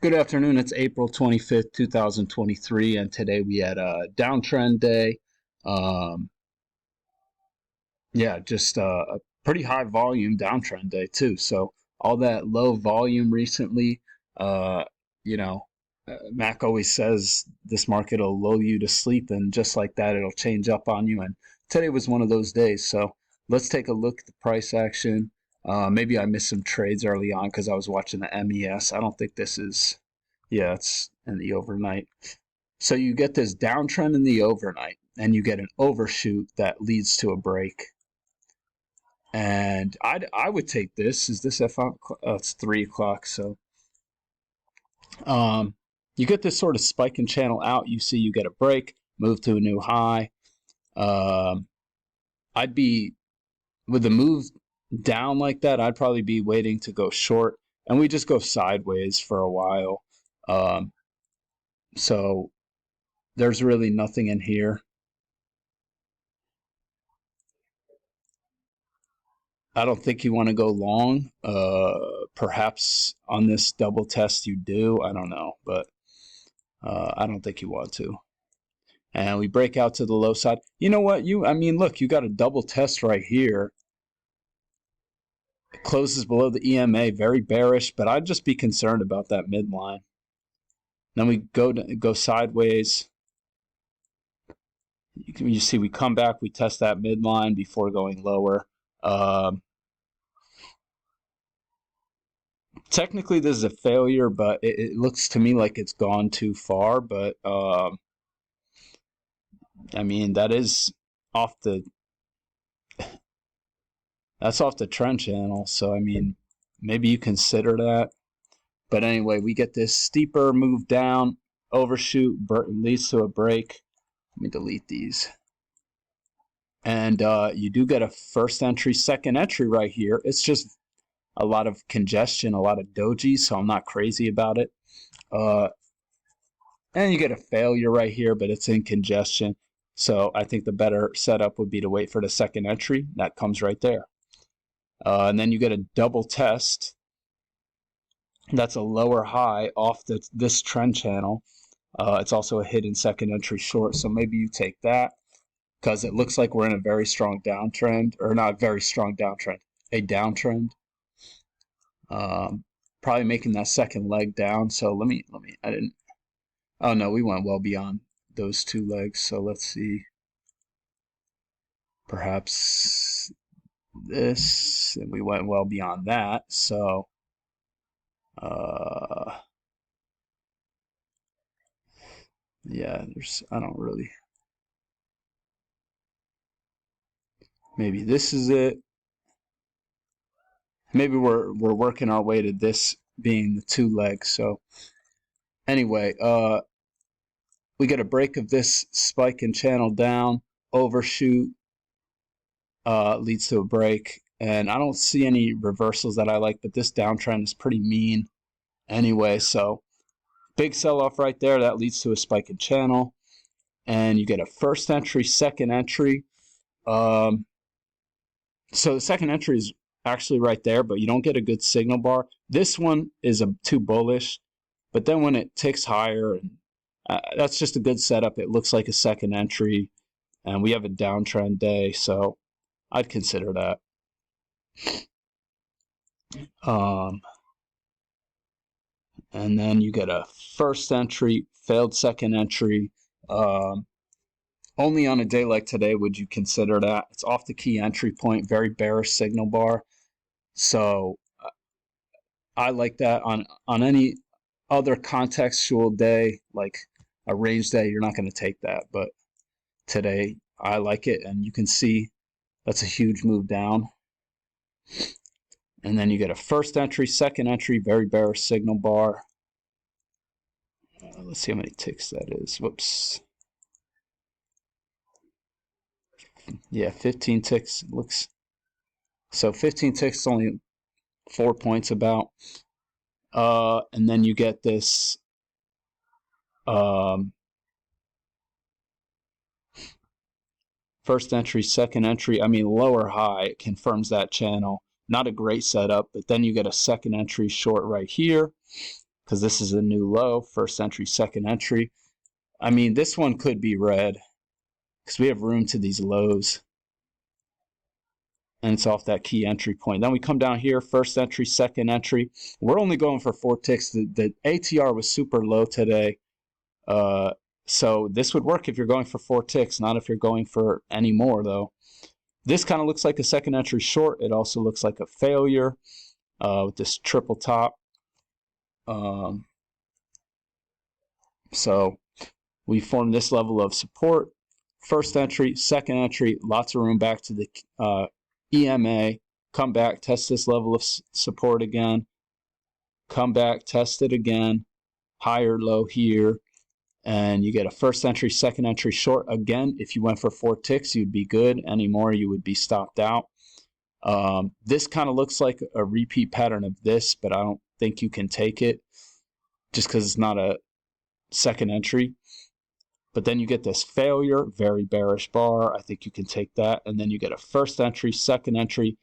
Good afternoon. It's April 25th, 2023, and today we had a downtrend day. Um, yeah, just a pretty high volume downtrend day too. So all that low volume recently, uh, you know, Mac always says this market will lull you to sleep, and just like that, it'll change up on you. And today was one of those days. So let's take a look at the price action. Maybe I missed some trades early on because I was watching the MES. I don't think this is. Yeah, it's in the overnight. So you get this downtrend in the overnight, and you get an overshoot that leads to a break. And I would take this. Is this F? It's 3 o'clock. So um, you get this sort of spike and channel out. You see, you get a break, move to a new high. Um, I'd be with the move down like that. I'd probably be waiting to go short, and we just go sideways for a while. Um, so there's really nothing in here. I don't think you want to go long. Perhaps on this double test you do. I don't know, but I don't think you want to. And we break out to the low side. You know what? Look, you got a double test right here. It closes below the EMA, very bearish, but I'd just be concerned about that midline. Then we go sideways. You see, we come back, we test that midline before going lower. Technically, this is a failure, but it looks to me like it's gone too far. But that is off the trend channel. So maybe you consider that. But anyway, we get this steeper move down, overshoot, leads to a break. Let me delete these. And you do get a first entry, second entry right here. It's just a lot of congestion, a lot of doji, so I'm not crazy about it. And you get a failure right here, but it's in congestion. So I think the better setup would be to wait for the second entry. That comes right there. And then you get a double test. That's a lower high off this trend channel. It's also a hidden second entry short, so maybe you take that because it looks like we're in a very strong downtrend, or not very strong downtrend, a downtrend. Probably making that second leg down. So I didn't. Oh no, we went well beyond those two legs. So let's see. Perhaps this, and we went well beyond that. So yeah, I don't really. Maybe this is it. Maybe we're working our way to this being the two legs. So anyway, we get a break of this spike and channel down, overshoot, leads to a break. And I don't see any reversals that I like, but this downtrend is pretty mean anyway. So big sell-off right there. That leads to a spike in channel. And you get a first entry, second entry. So the second entry is actually right there, but you don't get a good signal bar. This one is too bullish, but then when it ticks higher, that's just a good setup. It looks like a second entry, and we have a downtrend day, so I'd consider that. And then you get a first entry, failed second entry. Only on a day like today would you consider that. It's off the key entry point, very bearish signal bar. So I like that. On any other contextual day, like a range day, you're not going to take that. But today, I like it. And you can see that's a huge move down. And then you get a first entry, second entry, very bearish signal bar. Let's see how many ticks that is. Whoops. Yeah, 15 ticks. Looks so 15 ticks is only 4 points about. And then you get this first entry, second entry. Lower high, it confirms that channel. Not a great setup, but then you get a second entry short right here. because this is a new low, first entry, second entry. I mean, this one could be red because we have room to these lows. And it's off that key entry point. Then we come down here, first entry, second entry. We're only going for 4 ticks. The ATR was super low today. So this would work if you're going for 4 ticks, not if you're going for any more, though. This kind of looks like a second entry short. It also looks like a failure with this triple top. So we form this level of support. First entry, second entry, lots of room back to the EMA, come back, test this level of support again, come back, test it again, higher low here, and you get a first entry, second entry short. Again, if you went for 4 ticks, you'd be good. Any more, you would be stopped out. This kind of looks like a repeat pattern of this, but I don't think you can take it just because it's not a second entry. But then you get this failure, very bearish bar. I think you can take that. And then you get a first entry, second entry.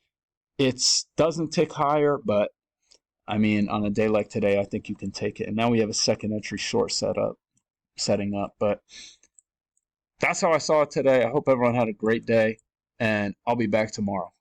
It doesn't tick higher, but I mean, on a day like today, I think you can take it. And now we have a second entry short setting up. But that's how I saw it today. I hope everyone had a great day, and I'll be back tomorrow.